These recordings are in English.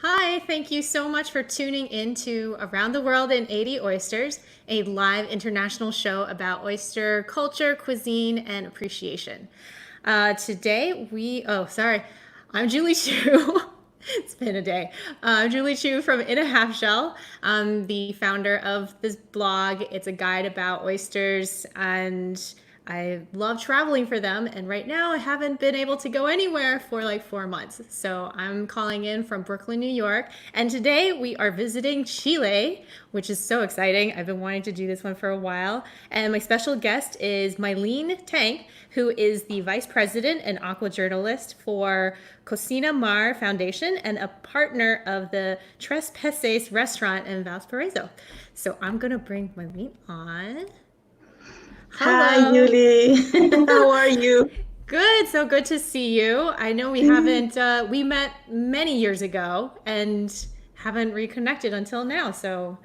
Hi, thank you so much for tuning in to Around the World in 80 Oysters, a live international show about oyster culture, cuisine, and appreciation. I'm Julie Chu. It's been a day. I'm Julie Chu from In a Half Shell. I'm the founder of this blog. It's a guide about oysters, and I love traveling for them. And right now, I haven't been able to go anywhere for like 4 months. So I'm calling in from Brooklyn, New York. And today we are visiting Chile, which is so exciting. I've been wanting to do this one for a while. And my special guest is Meyling Tang, who is the vice president and aquajournalist for Cocinamar Foundation and a partner of the Tres Peces restaurant in Valparaiso. So I'm going to bring Mylene on. Hi, Hello. Julie. How are you? Good. So good to see you. I know we met many years ago and haven't reconnected until now. So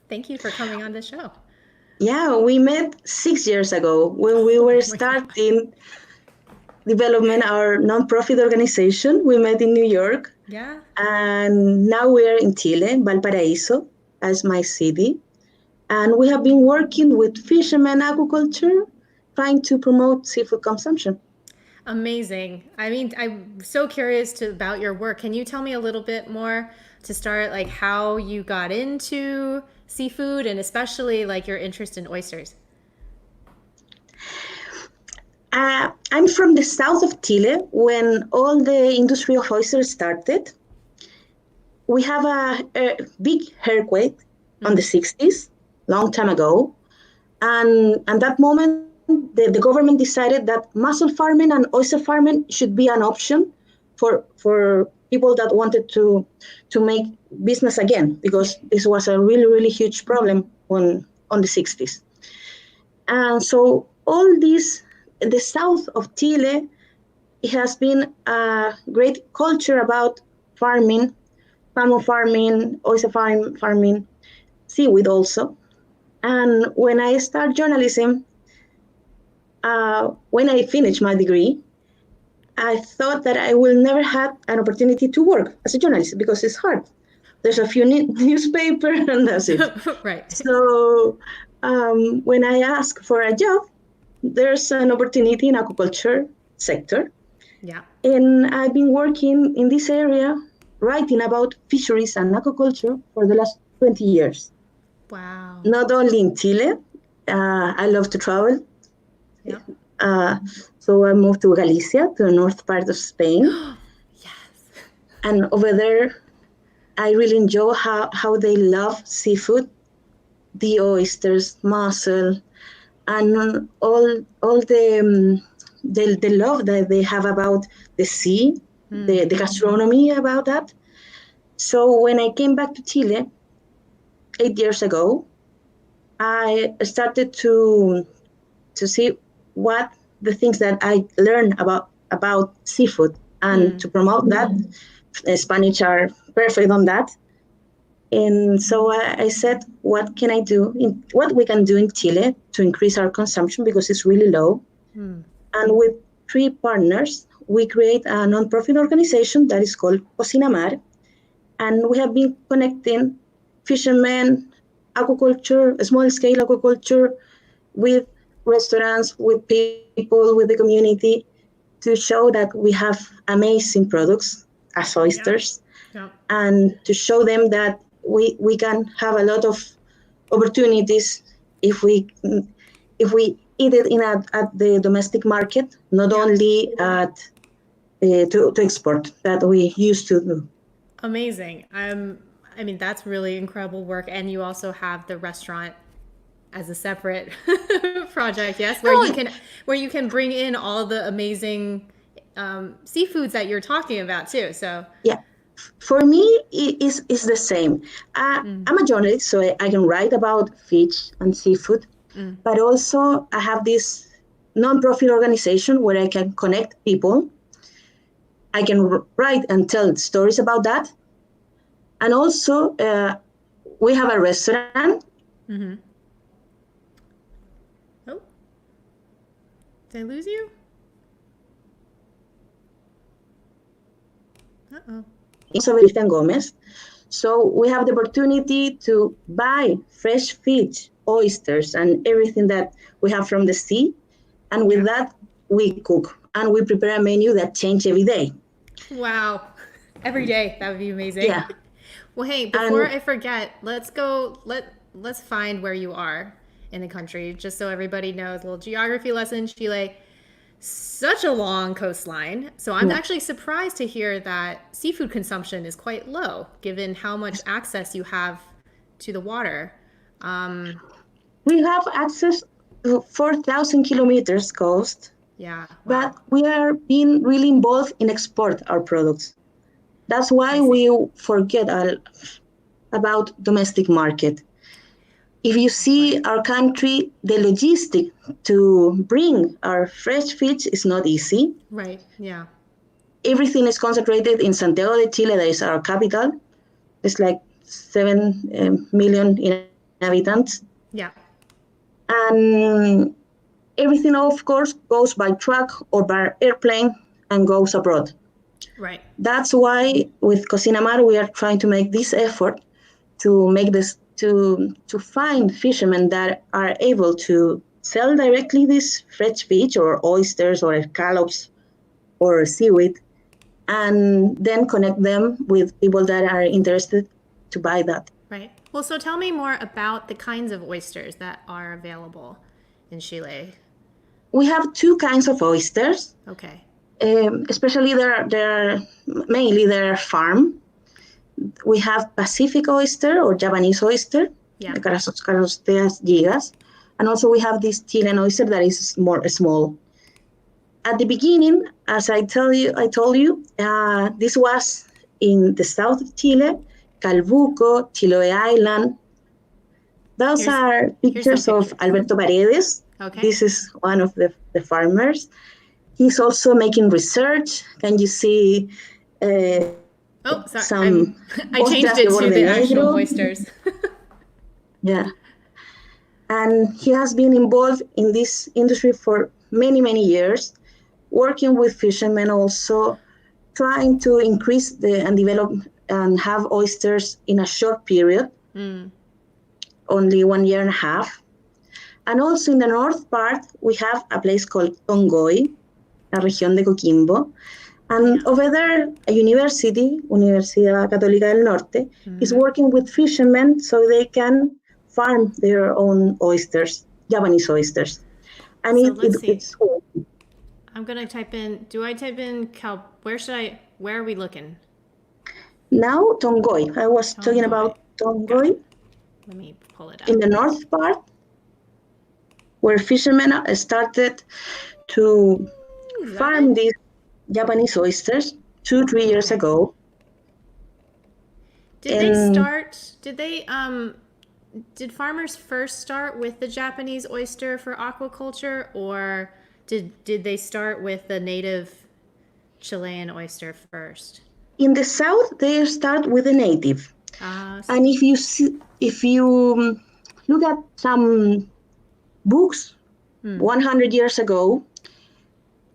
thank you for coming on the show. Yeah, we met 6 years ago when we Oh were my God. starting development our nonprofit organization. We met in New York, Yeah. and now we are in Chile, Valparaiso, as my city. And we have been working with fishermen aquaculture, trying to promote seafood consumption. Amazing. I mean, I'm so curious about your work. Can you tell me a little bit more to start, like how you got into seafood and especially like your interest in oysters? I'm from the south of Chile when all the industry of oysters started. We have a big earthquake on the Mm, 60s, long time ago. And at that moment, the government decided that mussel farming and oyster farming should be an option for people that wanted to make business again, yeah. because this was a really, really huge problem on the 60s. And so all this, the south of Chile, it has been a great culture about farming, salmon farming, farming, seaweed also. And when I started journalism, when I finished my degree, I thought that I will never have an opportunity to work as a journalist because it's hard. There's a few newspaper and that's it. Right. So when I asked for a job, there's an opportunity in aquaculture sector, Yeah. and I've been working in this area, writing about fisheries and aquaculture for the last 20 years. Wow. Not only in Chile, I love to travel. Yep. Uh, so I moved to Galicia, to the north part of Spain. Yes. And over there, I really enjoy how they love seafood, the oysters, mussel, and all the love that they have about the sea, Hmm. the gastronomy about that. So when I came back to Chile 8 years ago, I started to see what the things that I learned about seafood and Hmm. to promote that. Spanish are perfect on that. And so I said, what can I do? What we can do in Chile to increase our consumption because it's really low. Hmm. And with three partners, we create a nonprofit organization that is called Cocinamar. And we have been connecting fishermen, aquaculture, small scale aquaculture with restaurants, with people, with the community to show that we have amazing products as Yeah. oysters Yep. and to show them that we can have a lot of opportunities if we eat it at the domestic market, not Yeah. only to export that we used to do. Amazing. I mean, that's really incredible work. And you also have the restaurant as a separate project, yes, No, where you can bring in all the amazing seafoods that you're talking about too. So, yeah, for me, is the same. mm, I'm a journalist, so I can write about fish and seafood, mm, but also I have this non-profit organization where I can connect people. I can write and tell stories about that, and also we have a restaurant. mm-hmm. Oh, did I lose you? Uh-oh. in Gomez. So we have the opportunity to buy fresh fish, oysters, and everything that we have from the sea. And with that, we cook and we prepare a menu that changes every day. Wow. Every day. That would be amazing. Yeah. Well, hey, before I forget, let's find where you are in the country, just so everybody knows. A little geography lesson. Chile, such a long coastline. So I'm actually surprised to hear that seafood consumption is quite low, given how much access you have to the water. We have access to 4,000 kilometers coast. Yeah. Wow. But we are being really involved in export our products. That's why we forget about domestic market. If you see our country, the logistic to bring our fresh fish is not easy. Right, yeah. Everything is concentrated in Santiago de Chile, that is our capital. It's like 7 million inhabitants. Yeah. And everything, of course, goes by truck or by airplane and goes abroad. Right. That's why with Cocinamar, we are trying to make this effort to make this, to find fishermen that are able to sell directly this fresh fish or oysters or scallops or seaweed, and then connect them with people that are interested to buy that. Right. Well, so tell me more about the kinds of oysters that are available in Chile. We have two kinds of oysters. Okay. Especially they're farm. We have Pacific oyster or Japanese oyster, the Carastosteas gigas, and also we have this Chilean oyster that is more small. At the beginning, as I told you, this was in the south of Chile, Calbuco, Chiloé Island. Those are pictures of Alberto Paredes. Okay. This is one of the farmers. He's also making research. Can you see sorry. some... I changed it to the actual oysters. Yeah. And he has been involved in this industry for many, many years, working with fishermen also, trying to increase and develop and have oysters in a short period, only 1.5 years. And also in the north part, we have a place called Tongoy, la región de Coquimbo. And over there, a university, Universidad Católica del Norte, is working with fishermen so they can farm their own oysters, Japanese oysters. And so it's cool. I'm going to type in, where are we looking? Now, Tongoy. I was talking about Tongoy. Let me pull it up. In the north part, where fishermen started to farm these Japanese oysters 2-3 years ago. Did farmers first start with the Japanese oyster for aquaculture, or did they start with the native Chilean oyster first? In the south, they start with the native. And if you look at some books 100 years ago,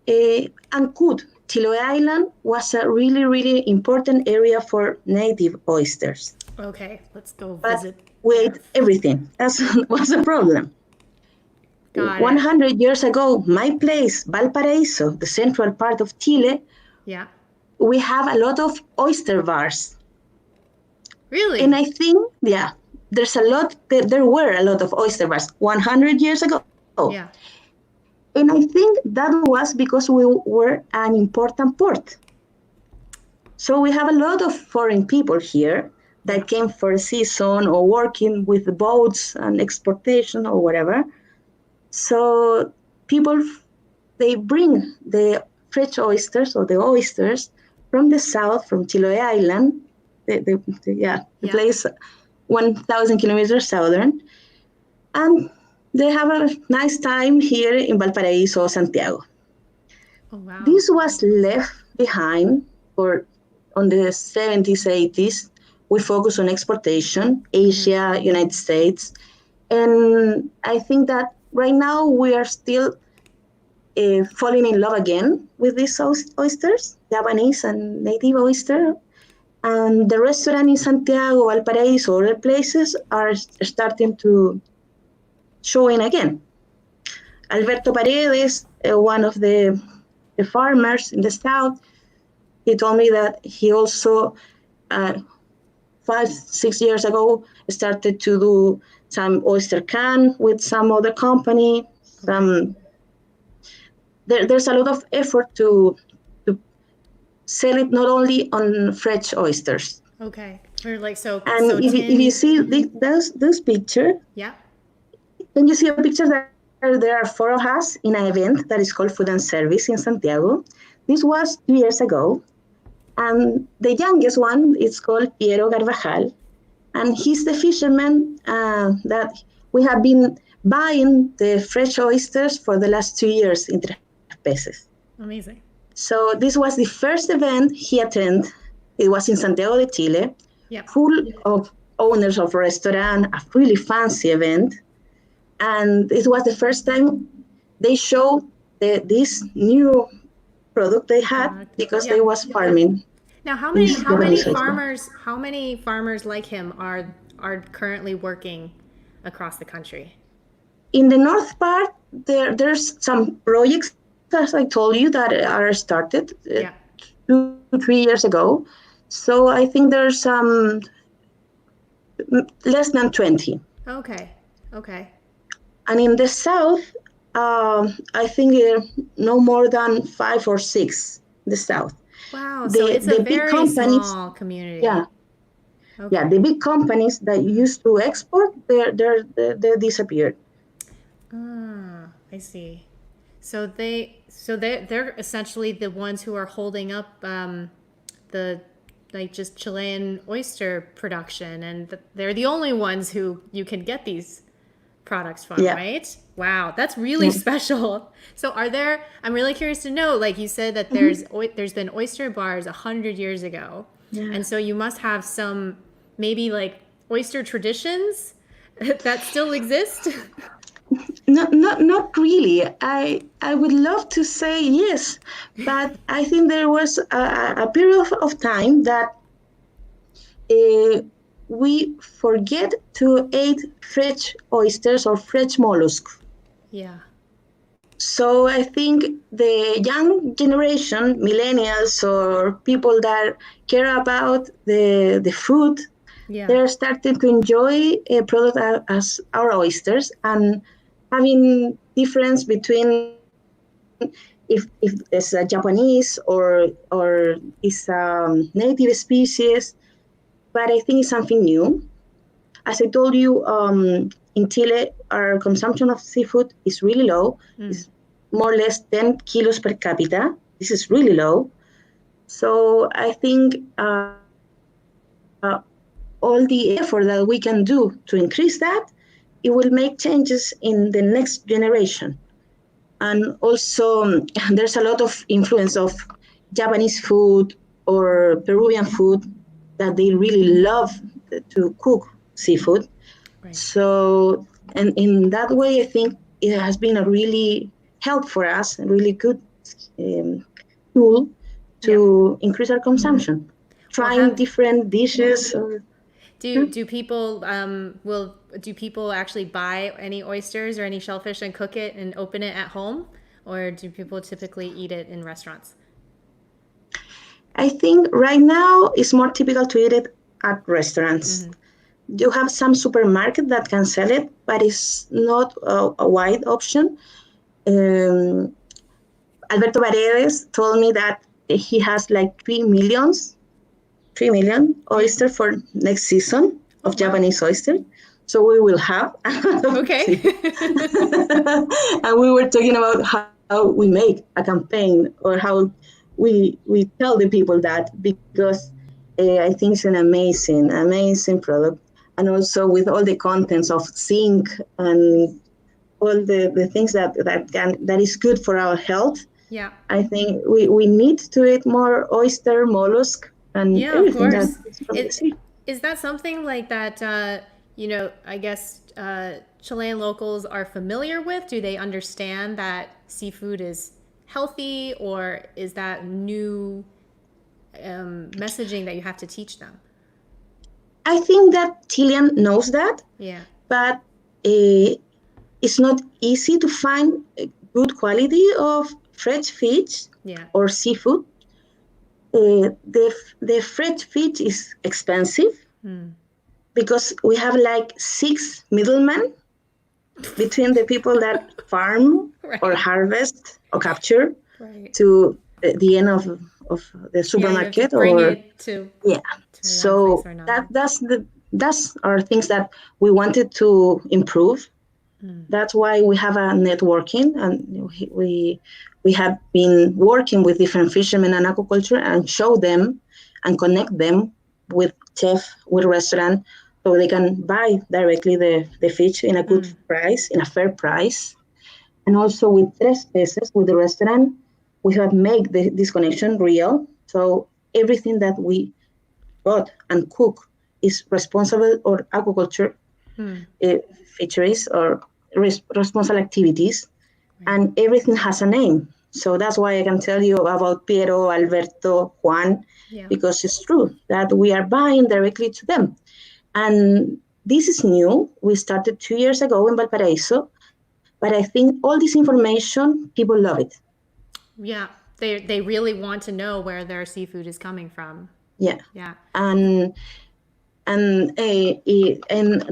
Ancud, Chiloé Island, was a really, really important area for native oysters. Okay, let's go but visit. We ate everything. That was a problem. 100 years ago, my place, Valparaiso, the central part of Chile, we have a lot of oyster bars. Really? And I think, there were a lot of oyster bars 100 years ago. Yeah. And I think that was because we were an important port. So we have a lot of foreign people here that came for a season or working with the boats and exportation or whatever. So people, they bring the fresh oysters or the oysters from the south, from Chiloé Island, the place 1,000 kilometers southern, and they have a nice time here in Valparaiso, Santiago. Oh, wow. This was left behind on the 70s, 80s. We focus on exportation, Asia, United States. And I think that right now we are still falling in love again with these oysters, Japanese and native oyster. And the restaurant in Santiago, Valparaiso, other places are starting to showing again. Alberto Paredes, one of the farmers in the south, he told me that he also 5-6 years ago started to do some oyster can with some other company. There's a lot of effort to sell it not only on fresh oysters. Okay. Or like so. And So if you see this picture, yeah. then you see a picture that there are 4 of us in an event that is called Food and Service in Santiago. This was 2 years ago. And the youngest one is called Piero Carvajal. And he's the fisherman that we have been buying the fresh oysters for the last 2 years in Tres Peces. Amazing. So this was the first event he attended. It was in Santiago de Chile, full of owners of restaurant, a really fancy event. And it was the first time they showed this new product they had because they was farming. Now, how many farmers like him are currently working across the country? In the north part, there's some projects, as I told you, that are started 2-3 years ago. So I think there's less than 20. Okay. And in the south, I think no more than 5 or 6 in the south. Wow, so it's a very small community. Yeah. Okay. Yeah, the big companies that used to export, they disappeared. Ah, I see. So they're essentially the ones who are holding up the just Chilean oyster production, and they're the only ones who you can get these products from, right? Wow, that's really special. So I'm really curious to know, like you said that there's been oyster bars 100 years ago. Yeah. And so you must have some maybe like oyster traditions that still exist. Not really. I would love to say yes, but I think there was a period of time that we forget to eat fresh oysters or fresh mollusks. Yeah. So I think the young generation, millennials or people that care about the food, they're starting to enjoy a product as our oysters and having difference between if it's a Japanese or it's a native species, but I think it's something new. As I told you, in Chile, our consumption of seafood is really low. It's more or less 10 kilos per capita. This is really low. So I think all the effort that we can do to increase that, it will make changes in the next generation. And also, there's a lot of influence of Japanese food or Peruvian food that they really love to cook seafood. Right. So, and in that way, I think it has been a really help for us, a really good tool to increase our consumption. Trying different dishes. Do people do people actually buy any oysters or any shellfish and cook it and open it at home, or do people typically eat it in restaurants? I think right now it's more typical to eat it at restaurants. Mm-hmm. You have some supermarket that can sell it, but it's not a wide option. Alberto Paredes told me that he has like 3 million oyster for next season of Japanese oyster. So we will have. Okay. And we were talking about how we make a campaign or how we tell the people that, because I think it's an amazing product. And also with all the contents of zinc and all the things that is good for our health. Yeah. I think we need to eat more oyster, mollusk, and everything. Of course. Is that something like that, I guess Chilean locals are familiar with? Do they understand that seafood is healthy, or is that new messaging that you have to teach them? I think that Chilean knows that, Yeah. but it's not easy to find a good quality of fresh fish Yeah. or seafood. The fresh fish is expensive because we have like 6 middlemen between the people that farm Right. or harvest or capture Right. to the end of the Yeah, you supermarket. have to bring Or it to yeah, one so place or another. that's are things that we wanted to improve. That's why we have a networking, and we have been working with different fishermen and aquaculture and show them and connect them with chef, with restaurant, so they can buy directly the fish in a good price, in a fair price. And also with Tres Peces, with the restaurant, we have made this connection real. So everything that we bought and cook is responsible or aquaculture fisheries or responsible activities, and everything has a name. So that's why I can tell you about Piero, Alberto, Juan, because it's true that we are buying directly to them. And this is new. We started 2 years ago in Valparaiso, but I think all this information, people love it. Yeah, they really want to know where their seafood is coming from. Yeah. Yeah. And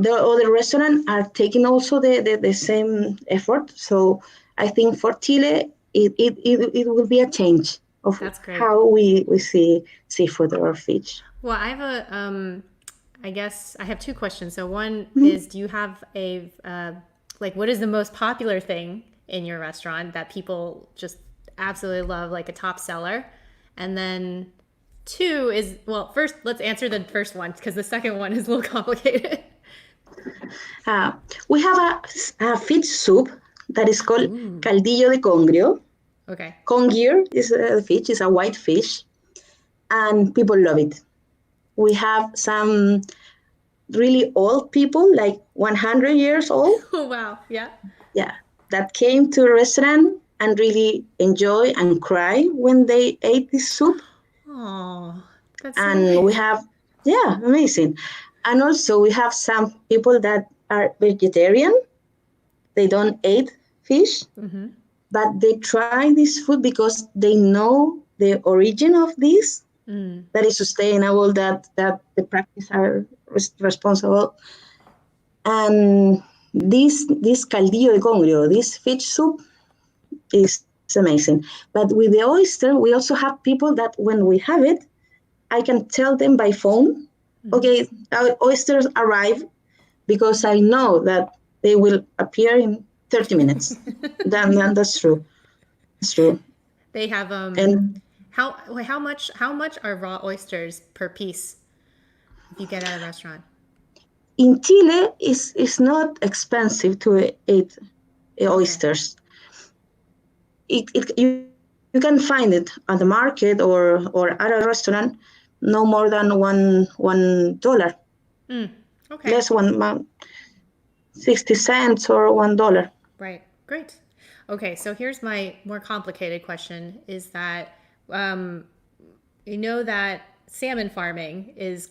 the other restaurants are taking also the same effort. So I think for Chile, it will be a change of That's great. how we see seafood or fish. Well, I have I guess I have 2 questions. So one is, do you have a, like, what is the most popular thing in your restaurant that people just absolutely love, like a top seller? And then 2 is, well, first, let's answer the first one because the second one is a little complicated. We have a fish soup that is called caldillo de congrio. Okay. Congir is a fish, is a white fish, and people love it. We have some really old people, like 100 years old. Oh, wow. Yeah. Yeah, that came to a restaurant and really enjoy and cry when they ate this soup. Oh, that's so And nice. we have, yeah, amazing. And also we have some people that are vegetarian. They don't eat fish, but they try this food because they know the origin of this, that is sustainable, that the practice are responsible. And this caldillo de congrio, this fish soup, is amazing. But with the oyster, we also have people that when we have it, I can tell them by phone, okay, our oysters arrive, because I know that they will appear in 30 minutes. That's true. It's true. They have And how much are raw oysters per piece if you get at a restaurant? in Chile, it's not expensive to eat oysters. You can find it at the market or at a restaurant, no more than $1. Okay. Less 60 cents or $1. Right. Great. Okay, so here's my more complicated question: is that you know that salmon farming is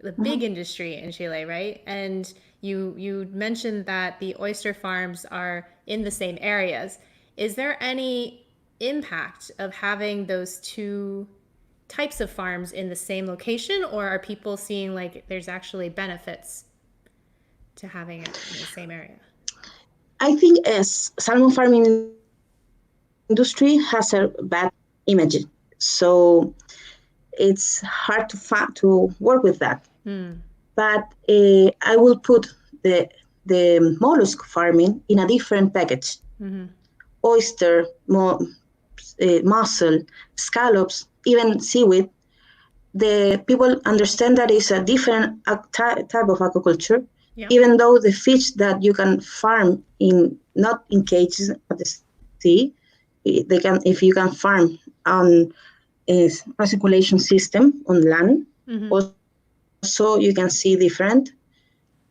the big industry in Chile, right? And you mentioned that the oyster farms are in the same areas. Is there any impact of having those 2 types of farms in the same location, or are people seeing like there's actually benefits to having it in the same area? I think as salmon farming industry has a bad image, so it's hard to work with that. But I will put the mollusk farming in a different package. Oyster, mussel, scallops, even seaweed. The people understand that it's a different type of aquaculture. Even though the fish that you can farm not in cages at the sea, if you can farm on a recirculation system on land, also you can see different.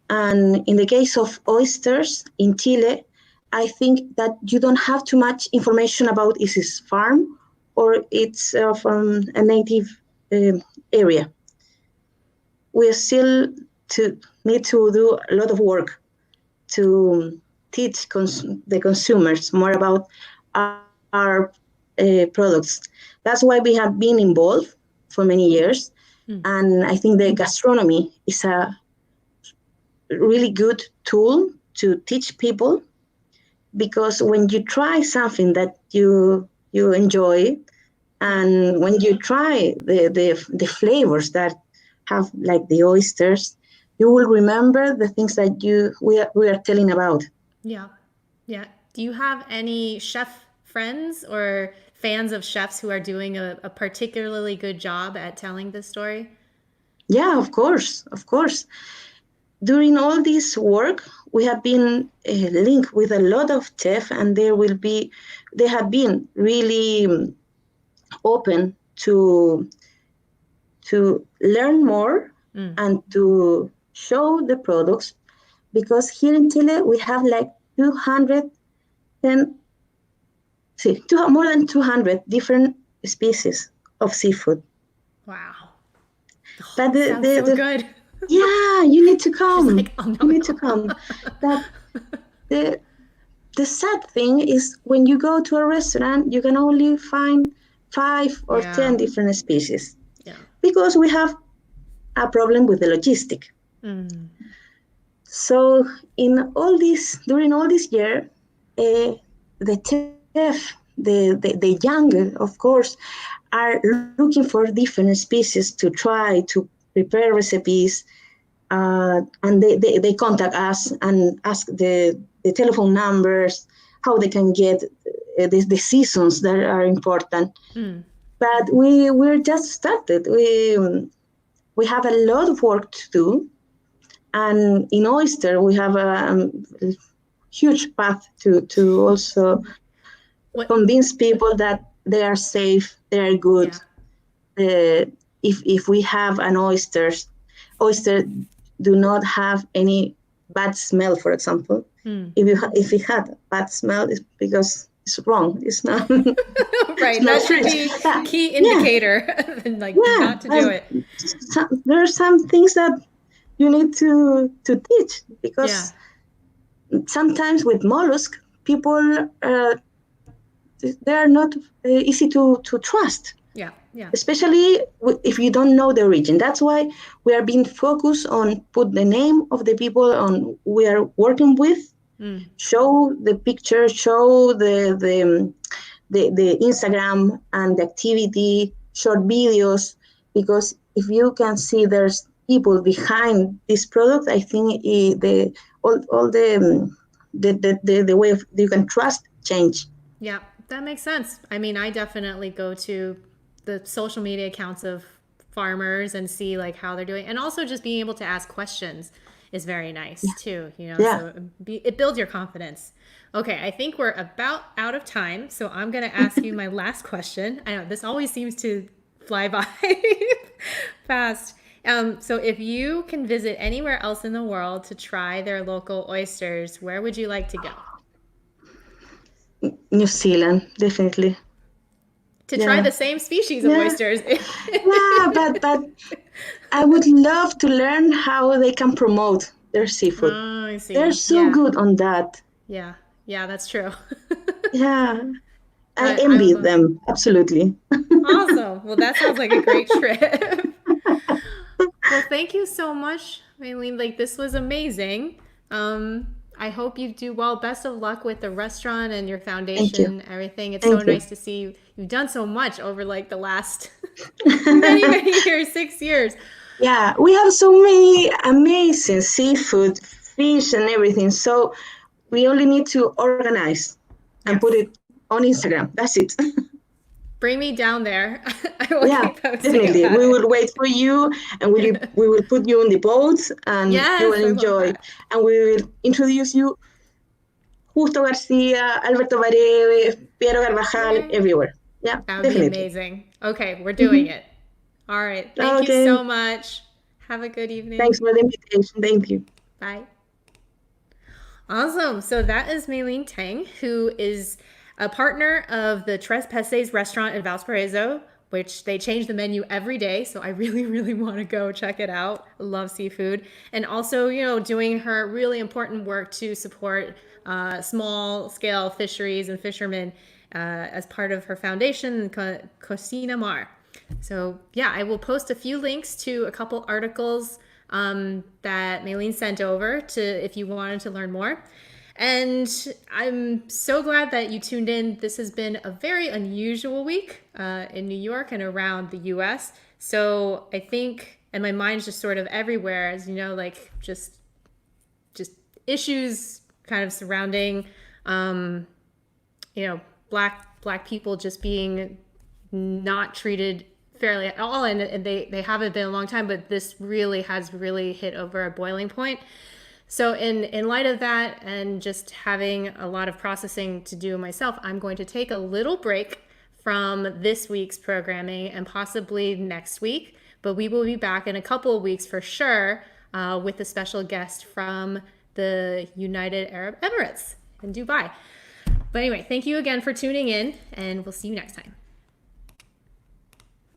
And in the case of oysters in Chile, I think that you don't have too much information about is it farm or it's from a native area. We still need to do a lot of work to teach the consumers more about our products. That's why we have been involved for many years. And I think the gastronomy is a really good tool to teach people, because when you try something that you enjoy, and when you try the flavors that have, like the oysters, you will remember the things that we are telling about. Yeah. Yeah. Do you have any chef friends or fans of chefs who are doing a particularly good job at telling this story? Yeah, of course, of course. During all this work, we have been linked with a lot of chefs, and they have been really open to learn more and to show the products, because here in Chile we have like 210, more than 200 different species of seafood. Wow. But Sounds so good. yeah, you need to come. Like, oh, no, You need to come. But the sad thing is, when you go to a restaurant, you can only find 5 or 10 different species, because we have a problem with the logistic. So during all this year, the chef, the young, of course, are looking for different species to try to prepare recipes, and they contact us and ask the telephone numbers, how they can get the seasons that are important. But we're just started. We have a lot of work to do, and in oyster we have a huge path to also convince people that they are safe, they are good. If we have an oyster do not have any bad smell, for example. If it had bad smell, it's because it's wrong. It's not right. That should be a key indicator, not to do it. There are some things that you need to teach, because sometimes with mollusk, people they are not easy to trust. Especially if you don't know the origin. That's why we are being focused on put the name of the people on we are working with, show the picture, show the Instagram and the activity, short videos, because if you can see there's people behind this product, I think the way you can trust change. Yeah, that makes sense. I mean, I definitely go to the social media accounts of farmers and see like how they're doing, and also just being able to ask questions is very nice too, so it builds your confidence. Okay, I think we're about out of time, so I'm going to ask you my last question. I know this always seems to fly by fast. So if you can visit anywhere else in the world to try their local oysters, where would you like to go? New Zealand, definitely. To try the same species of oysters. But I would love to learn how they can promote their seafood. Oh, I see. They're so good on that. Yeah, that's true. I envy them, absolutely. Awesome. Well, that sounds like a great trip. Well, thank you so much, Meyling. Like, this was amazing. I hope you do well. Best of luck with the restaurant and your foundation, everything. It's so nice to see you've done so much over like the last many years, 6 years. Yeah, we have so many amazing seafood, fish, and everything. So we only need to organize and put it on Instagram. That's it. Bring me down there. I will keep posting definitely. about We it. will wait for you, and we will put you on the boat, and you will enjoy. And we will introduce you, Justo Garcia, Alberto Paredes, Piero Carvajal, everywhere. Yeah, that would be amazing. Okay, we're doing it. All right. Thank you so much. Have a good evening. Thanks for the invitation. Thank you. Bye. Awesome. So that is Meyling Tang, who is a partner of the Tres Peces restaurant in Valparaiso, which they change the menu every day. So I really, really want to go check it out. I love seafood. And also, doing her really important work to support small scale fisheries and fishermen as part of her foundation, Cocinamar. So yeah, I will post a few links to a couple articles that Meyling sent over to if you wanted to learn more. And I'm so glad that you tuned in. This has been a very unusual week in New York and around the US. So I think, and my mind's just sort of everywhere, as you know, like just issues kind of surrounding, black people just being not treated fairly at all. And they haven't been a long time, but this really has hit over a boiling point. So in light of that and just having a lot of processing to do myself, I'm going to take a little break from this week's programming and possibly next week. But we will be back in a couple of weeks for sure with a special guest from the United Arab Emirates in Dubai. But anyway, thank you again for tuning in, and we'll see you next time.